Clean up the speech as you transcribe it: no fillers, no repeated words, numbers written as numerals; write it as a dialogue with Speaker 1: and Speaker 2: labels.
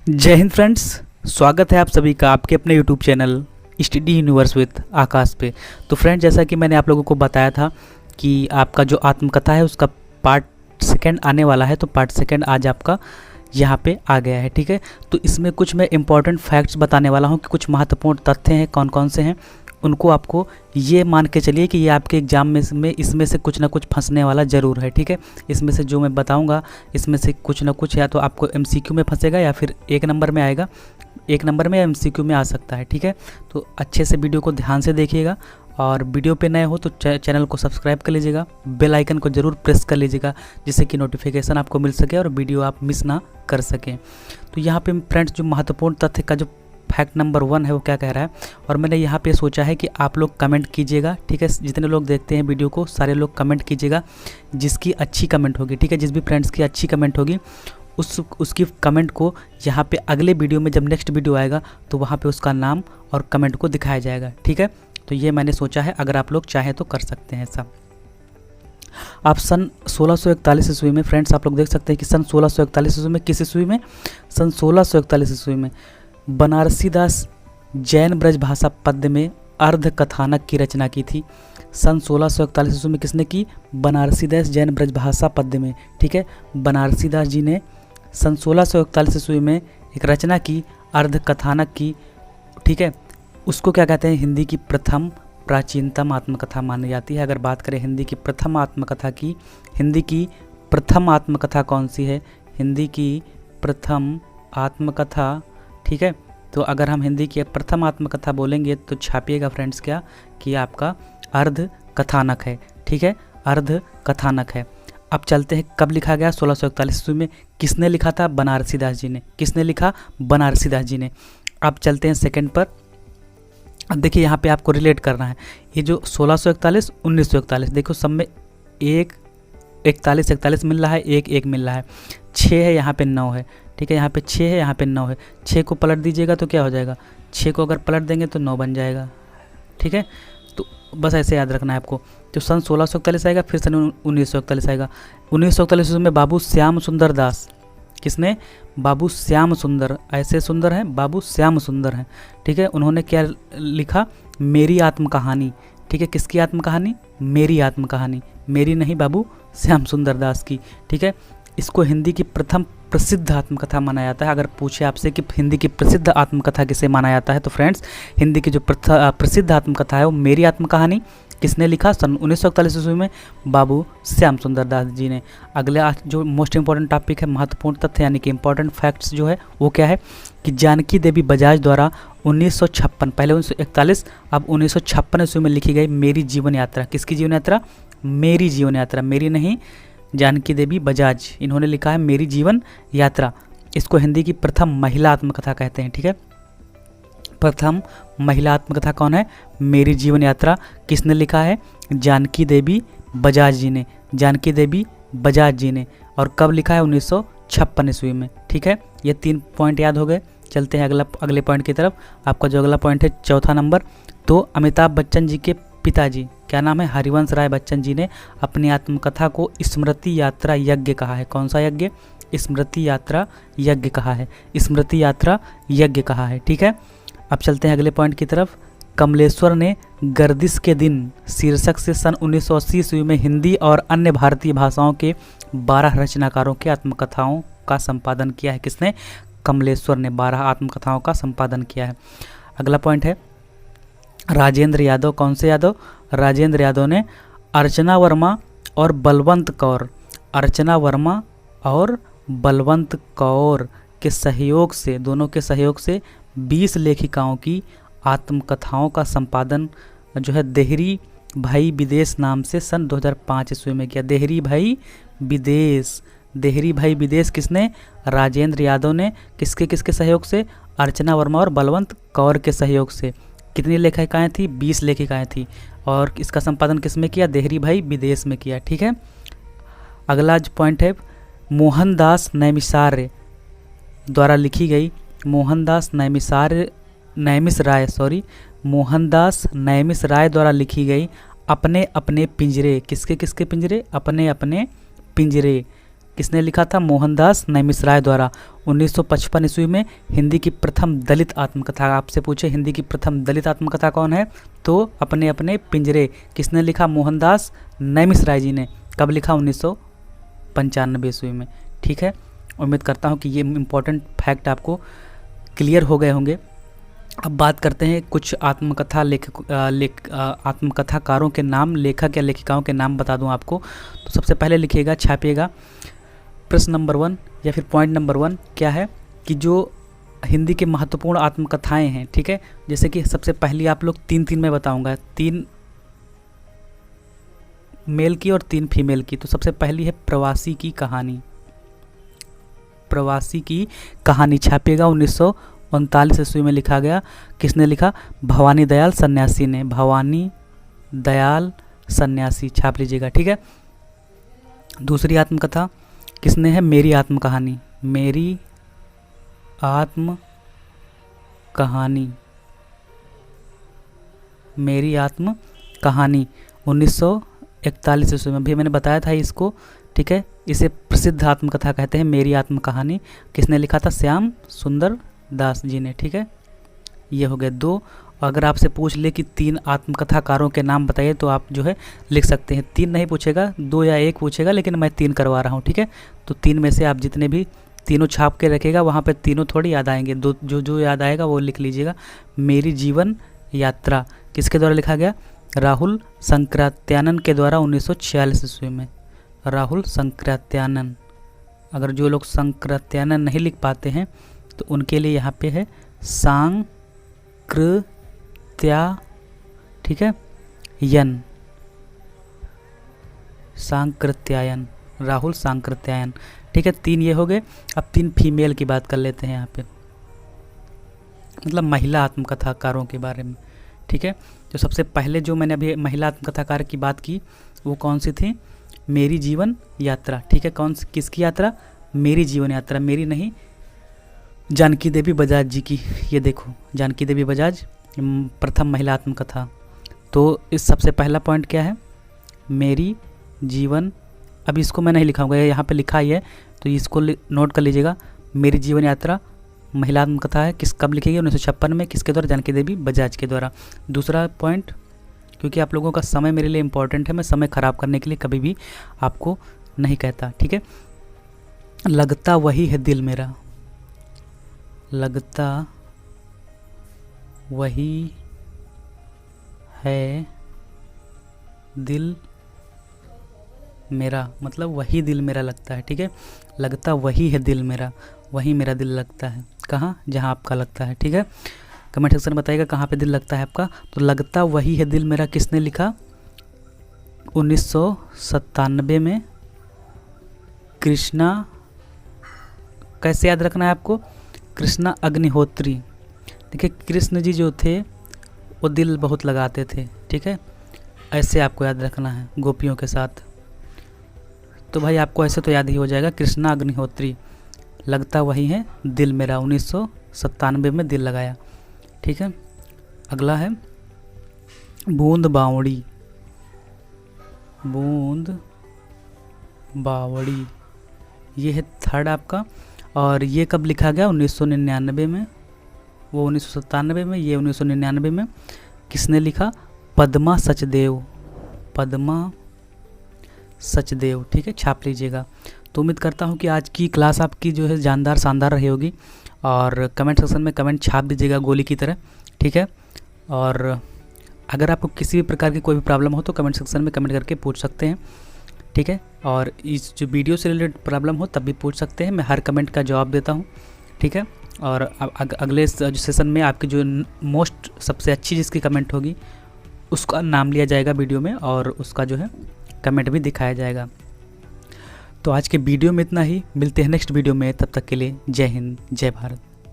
Speaker 1: जय हिंद फ्रेंड्स, स्वागत है आप सभी का आपके अपने YouTube channel study universe with Akash पे। तो फ्रेंड्स, जैसा कि मैंने आप लोगों को बताया था कि आपका जो आत्मकथा है उसका पार्ट सेकंड आने वाला है। तो पार्ट सेकंड आज आपका यहाँ पे आ गया है, ठीक है। तो इसमें कुछ मैं इंपॉर्टेंट फैक्ट्स बताने वाला हूँ कि कुछ महत्वपूर्ण तथ्य हैं, कौन कौन से हैं उनको आपको ये मान के चलिए कि ये आपके एग्ज़ाम में इसमें से कुछ ना कुछ फंसने वाला ज़रूर है, ठीक है। इसमें से जो मैं बताऊंगा इसमें से कुछ ना कुछ या तो आपको एमसीक्यू में फंसेगा या फिर एक नंबर में आएगा, एक नंबर में एमसीक्यू में आ सकता है, ठीक है। तो अच्छे से वीडियो को ध्यान से देखिएगा और वीडियो पे नए हो तो चैनल को सब्सक्राइब कर लीजिएगा, बेल आइकन को ज़रूर प्रेस कर लीजिएगा जिससे कि नोटिफिकेशन आपको मिल सके और वीडियो आप मिस ना कर सकें। तो यहाँ पे फ्रेंड्स, जो महत्वपूर्ण तथ्य का जो फैक्ट नंबर 1 है वो क्या कह रहा है, और मैंने यहाँ पे सोचा है कि आप लोग कमेंट कीजिएगा, ठीक है। जितने लोग देखते हैं वीडियो को सारे लोग कमेंट कीजिएगा, जिसकी अच्छी कमेंट होगी, ठीक है, जिस भी फ्रेंड्स की अच्छी कमेंट होगी उसकी कमेंट को यहाँ पे अगले वीडियो में जब नेक्स्ट वीडियो आएगा तो वहाँ पे उसका नाम और कमेंट को दिखाया जाएगा, ठीक है। तो ये मैंने सोचा है, अगर आप लोग चाहें तो कर सकते हैं ऐसा। आप सन 1641 ईस्वी में फ्रेंड्स आप लोग देख सकते हैं कि सन 1641 ईस्वी में किस ईस्वी में, सन 1641 ईस्वी में बनारसीदास जैन ब्रज भाषा पद्य में अर्ध कथानक की रचना की थी। सन 1641 ईस्वी में किसने की? बनारसीदास जैन ब्रज भाषा पद्य में, ठीक है। बनारसीदास जी ने सन 1641 ईस्वी में एक रचना की अर्ध कथानक की, ठीक है। उसको क्या कहते हैं? हिंदी की प्रथम प्राचीनतम आत्मकथा मानी जाती है। अगर बात करें हिंदी की प्रथम आत्मकथा की, हिंदी की प्रथम आत्मकथा कौन सी है? हिंदी की प्रथम आत्मकथा, ठीक है। तो अगर हम हिंदी की प्रथम आत्मकथा बोलेंगे तो छापिएगा फ्रेंड्स क्या कि आपका अर्ध कथानक है, ठीक है, अर्ध कथानक है। अब चलते हैं कब लिखा गया? 1641 ईस्वी में। किसने लिखा था? बनारसीदास जी ने। किसने लिखा? बनारसीदास जी ने। अब चलते हैं सेकंड पर। अब देखिए यहाँ पे आपको रिलेट करना है, ये जो 1641 1941 देखो सब में 1 41 41 मिल रहा है, 1 1 मिल रहा है, 6 है यहाँ पे 9 है, ठीक है। यहाँ पे 6 है, यहाँ पे 9 है। 6 को पलट दीजिएगा तो क्या हो जाएगा? 6 को अगर पलट देंगे तो 9 बन जाएगा, ठीक है। तो बस ऐसे याद रखना है आपको। तो सन 1641 आएगा, फिर सन 1941 आएगा। 1941 में बाबू श्याम सुंदर दास, किसने? बाबू श्याम सुंदर, ऐसे सुंदर हैं, बाबू श्याम सुंदर हैं, ठीक है। उन्होंने क्या लिखा? मेरी आत्मकहानी, ठीक है। किसकी आत्मकहानी? मेरी आत्मकहानी, मेरी नहीं, बाबू श्याम सुंदर दास की, ठीक है। इसको हिंदी की प्रथम प्रसिद्ध आत्मकथा माना जाता है। अगर पूछे आपसे कि हिंदी की प्रसिद्ध आत्मकथा किसे माना जाता है तो फ्रेंड्स, हिंदी की जो प्रसिद्ध आत्मकथा है वो मेरी आत्मकहानी। किसने लिखा? सन 1941 ईस्वी में बाबू श्याम सुंदर दास जी ने। अगले जो मोस्ट इंपॉर्टेंट टॉपिक है, महत्वपूर्ण तथ्य यानी कि इंपॉर्टेंट फैक्ट्स जो है वो क्या है कि जानकी देवी बजाज द्वारा 1956, पहले 1941 अब 1956 ईस्वी में लिखी गई मेरी जीवन यात्रा। किसकी जीवन यात्रा? मेरी जीवन यात्रा, मेरी नहीं, जानकी देवी बजाज, इन्होंने लिखा है मेरी जीवन यात्रा। इसको हिंदी की प्रथम महिला आत्मकथा कहते हैं, ठीक है। प्रथम महिला आत्मकथा कौन है? मेरी जीवन यात्रा। किसने लिखा है? जानकी देवी बजाज जी ने, जानकी देवी बजाज जी ने। और कब लिखा है? 1956 ईस्वी में, ठीक है। ये 3 पॉइंट याद हो गए। चलते हैं अगले पॉइंट की तरफ। आपका जो अगला पॉइंट है चौथा नंबर, तो अमिताभ बच्चन जी के पिताजी, क्या नाम है? हरिवंश राय बच्चन जी ने अपनी आत्मकथा को स्मृति यात्रा यज्ञ कहा है। कौन सा यज्ञ? स्मृति यात्रा यज्ञ कहा है, स्मृति यात्रा यज्ञ कहा है, ठीक है। अब चलते हैं अगले पॉइंट की तरफ। कमलेश्वर ने गर्दिश के दिन शीर्षक से सन 1980 ईस्वी में हिंदी और अन्य भारतीय भाषाओं के 12 रचनाकारों के आत्मकथाओं का संपादन किया है। किसने? कमलेश्वर ने 12 आत्मकथाओं का संपादन किया है। अगला पॉइंट है राजेंद्र यादव। कौन से यादव? राजेंद्र यादव ने अर्चना वर्मा और बलवंत कौर, अर्चना वर्मा और बलवंत कौर के सहयोग से, दोनों के सहयोग से 20 लेखिकाओं की आत्मकथाओं का संपादन जो है देहरी भाई विदेश नाम से सन 2005 ईस्वी में किया। देहरी भाई विदेश, देहरी भाई विदेश किसने? राजेंद्र यादव ने। किसके किसके सहयोग से? अर्चना वर्मा और बलवंत कौर के सहयोग से। कितनी लेखिकाएँ थी? 20 लेखिकाएँ थी। और इसका संपादन किस में किया? देहरी भाई विदेश में किया, ठीक है। अगला जो पॉइंट है मोहनदास नैमिषार्य द्वारा लिखी गई, मोहनदास नैमिष राय द्वारा लिखी गई अपने अपने पिंजरे। किसके किसके पिंजरे? अपने अपने पिंजरे, किसने लिखा था? मोहनदास नैमिषराय द्वारा 1955 ईस्वी में हिंदी की प्रथम दलित आत्मकथा। आपसे पूछे हिंदी की प्रथम दलित आत्मकथा कौन है, तो अपने अपने पिंजरे। किसने लिखा? मोहनदास नैमिषराय जी ने। कब लिखा? 1995 ईस्वी में। ठीक है, उम्मीद करता हूँ कि ये इम्पोर्टेंट फैक्ट आपको क्लियर हो गए होंगे। अब बात करते हैं कुछ आत्मकथा आत्मकथाकारों के नाम, लेखक या लेखिकाओं के नाम बता दूं आपको। तो सबसे पहले लिखिएगा, छापिएगा, प्रश्न नंबर 1 या फिर पॉइंट नंबर 1 क्या है कि जो हिंदी के महत्वपूर्ण आत्मकथाएं हैं, ठीक है, जैसे कि सबसे पहली आप लोग 3 में बताऊंगा, 3 मेल की और 3 फीमेल की। तो सबसे पहली है प्रवासी की कहानी। प्रवासी की कहानी छापिएगा, 1939 ईस्वी में लिखा गया। किसने लिखा? भवानी दयाल सन्यासी ने। भवानी दयाल सन्यासी, छाप लीजिएगा। ठीक है, दूसरी आत्मकथा किसने है? मेरी आत्म कहानी। मेरी आत्म कहानी, मेरी आत्म कहानी 1941 ईस्वी में। भी मैंने बताया था इसको, ठीक है, इसे प्रसिद्ध आत्मकथा कहते हैं, मेरी आत्म कहानी। किसने लिखा था? श्याम सुंदर दास जी ने। ठीक है, ये हो गए 2। अगर आपसे पूछ ले कि 3 आत्मकथाकारों के नाम बताइए तो आप जो है लिख सकते हैं। 3 नहीं पूछेगा, 2 या 1 पूछेगा, लेकिन मैं 3 करवा रहा हूँ। ठीक है, तो 3 में से आप जितने भी तीनों छाप के रखेगा, वहाँ पे तीनों थोड़ी याद आएंगे, जो याद आएगा वो लिख लीजिएगा। मेरी जीवन यात्रा किसके द्वारा लिखा गया? राहुल संक्रात्यानन के द्वारा 1946 ईस्वी में। राहुल संक्रात्यानन। अगर जो लोग संक्रात्यानन नहीं लिख पाते हैं तो उनके लिए यहाँ पे है सांकृत्या, ठीक है, यन, सांकृत्यायन, राहुल सांकृत्यायन। ठीक है, 3 ये हो गए। अब 3 फीमेल की बात कर लेते हैं यहाँ पे, मतलब महिला आत्मकथाकारों के बारे में। ठीक है, तो सबसे पहले जो मैंने अभी महिला आत्मकथाकार की बात की वो कौन सी थी? मेरी जीवन यात्रा। ठीक है, किसकी यात्रा? मेरी जीवन यात्रा, मेरी नहीं, जानकी देवी बजाज जी की। ये देखो, जानकी देवी बजाज, प्रथम महिला आत्मकथा। तो इस सबसे पहला पॉइंट क्या है? मेरी जीवन। अब इसको मैं नहीं लिखाऊंगा, यहाँ पे लिखा ही है, तो इसको नोट कर लीजिएगा। मेरी जीवन यात्रा महिला आत्मकथा है। कब लिखी गई? 1956 में। किसके द्वारा? जानकी देवी बजाज के द्वारा। दूसरा पॉइंट, क्योंकि आप लोगों का समय मेरे लिए इम्पोर्टेंट है, मैं समय ख़राब करने के लिए कभी भी आपको नहीं कहता। ठीक है, लगता वही है दिल मेरा। लगता वही है दिल मेरा, मतलब वही दिल मेरा लगता है। ठीक है, लगता वही है दिल मेरा, वही मेरा दिल लगता है। कहाँ? जहाँ आपका लगता है। ठीक है, कमेंट सेक्शन में बताइएगा कहाँ पे दिल लगता है आपका। तो लगता वही है दिल मेरा किसने लिखा? 1997 में। कृष्णा, कैसे याद रखना है आपको? कृष्णा अग्निहोत्री। देखिए, कृष्ण जी जो थे वो दिल बहुत लगाते थे। ठीक है, ऐसे आपको याद रखना है, गोपियों के साथ। तो भाई आपको ऐसे तो याद ही हो जाएगा, कृष्णा अग्निहोत्री। लगता वही है दिल मेरा, 1997 में दिल लगाया। ठीक है, अगला है बूंद बावड़ी। बूंद बावड़ी, ये है 3rd आपका। और ये कब लिखा गया? 1999 में। वो 1997 में, ये 1999 में। किसने लिखा? पद्मा सचदेव। पद्मा सचदेव। ठीक है, छाप लीजिएगा। तो उम्मीद करता हूँ कि आज की क्लास आपकी जो है जानदार शानदार रही होगी। और कमेंट सेक्शन में कमेंट छाप दीजिएगा गोली की तरह। ठीक है, और अगर आपको किसी भी प्रकार की कोई भी प्रॉब्लम हो तो कमेंट सेक्शन में कमेंट करके पूछ सकते हैं। ठीक है, और इस जो वीडियो से रिलेटेड प्रॉब्लम हो तब भी पूछ सकते हैं, मैं हर कमेंट का जवाब देता हूँ। ठीक है, और अगले जो सेशन में आपकी जो मोस्ट सबसे अच्छी जिसकी कमेंट होगी उसका नाम लिया जाएगा वीडियो में, और उसका जो है कमेंट भी दिखाया जाएगा। तो आज के वीडियो में इतना ही, मिलते हैं नेक्स्ट वीडियो में, तब तक के लिए जय हिंद, जय भारत।